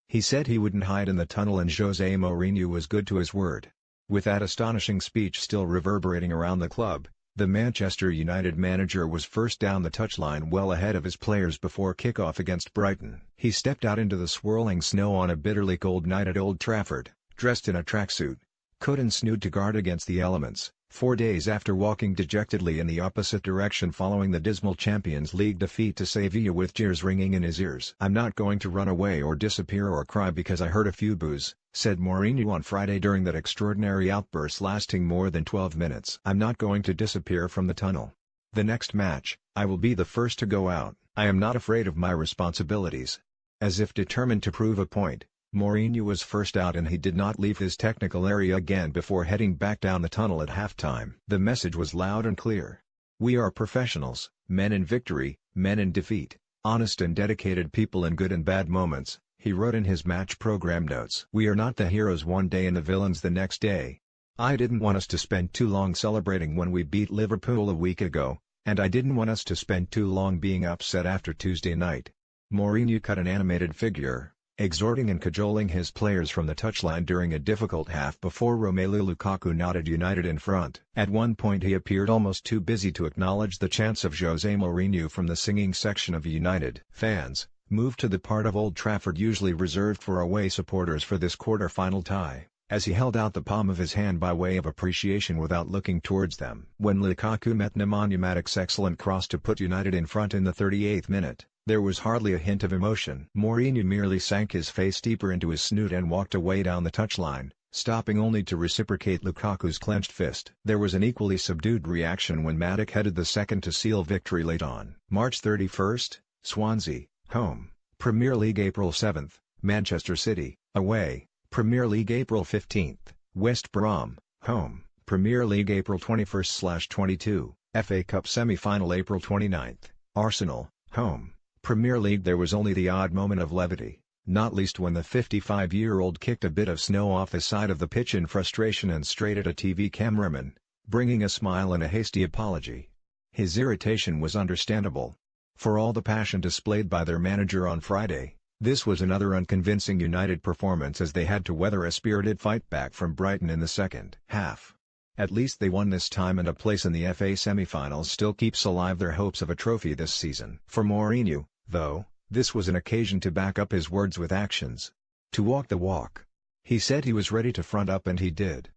He said he wouldn't hide in the tunnel and Jose Mourinho was good to his word. With that astonishing speech still reverberating around the club, the Manchester United manager was first down the touchline well ahead of his players before kick-off against Brighton. He stepped out into the swirling snow on a bitterly cold night at Old Trafford, dressed in a tracksuit, coat and snood to guard against the elements, 4 days after walking dejectedly in the opposite direction following the dismal Champions League defeat to Sevilla with jeers ringing in his ears. "I'm not going to run away or disappear or cry because I heard a few boos," said Mourinho on Friday during that extraordinary outburst lasting more than 12 minutes. "I'm not going to disappear from the tunnel. The next match, I will be the first to go out. I am not afraid of my responsibilities." As if determined to prove a point, Mourinho was first out and he did not leave his technical area again before heading back down the tunnel at halftime. The message was loud and clear. "We are professionals, men in victory, men in defeat, honest and dedicated people in good and bad moments," he wrote in his match program notes. "We are not the heroes one day and the villains the next day. I didn't want us to spend too long celebrating when we beat Liverpool a week ago, and I didn't want us to spend too long being upset after Tuesday night." Mourinho cut an animated figure, exhorting and cajoling his players from the touchline during a difficult half before Romelu Lukaku nodded United in front. At one point he appeared almost too busy to acknowledge the chants of Jose Mourinho from the singing section of United fans, moved to the part of Old Trafford usually reserved for away supporters for this quarter-final tie, as he held out the palm of his hand by way of appreciation without looking towards them. When Lukaku met Nemanja Matic's excellent cross to put United in front in the 38th minute, there was hardly a hint of emotion. Mourinho merely sank his face deeper into his snoot and walked away down the touchline, stopping only to reciprocate Lukaku's clenched fist. There was an equally subdued reaction when Matic headed the second to seal victory late on. March 31, Swansea, home, Premier League April 7, Manchester City, away, Premier League April 15, West Brom, home, Premier League April 21/22, FA Cup semi-final April 29, Arsenal, home, Premier League. There was only the odd moment of levity, not least when the 55-year-old kicked a bit of snow off the side of the pitch in frustration and straight at a TV cameraman, bringing a smile and a hasty apology. His irritation was understandable. For all the passion displayed by their manager on Friday, this was another unconvincing United performance as they had to weather a spirited fight back from Brighton in the second half. At least they won this time, and a place in the FA semi-finals still keeps alive their hopes of a trophy this season. For Mourinho, though, this was an occasion to back up his words with actions. To walk the walk. He said he was ready to front up and he did.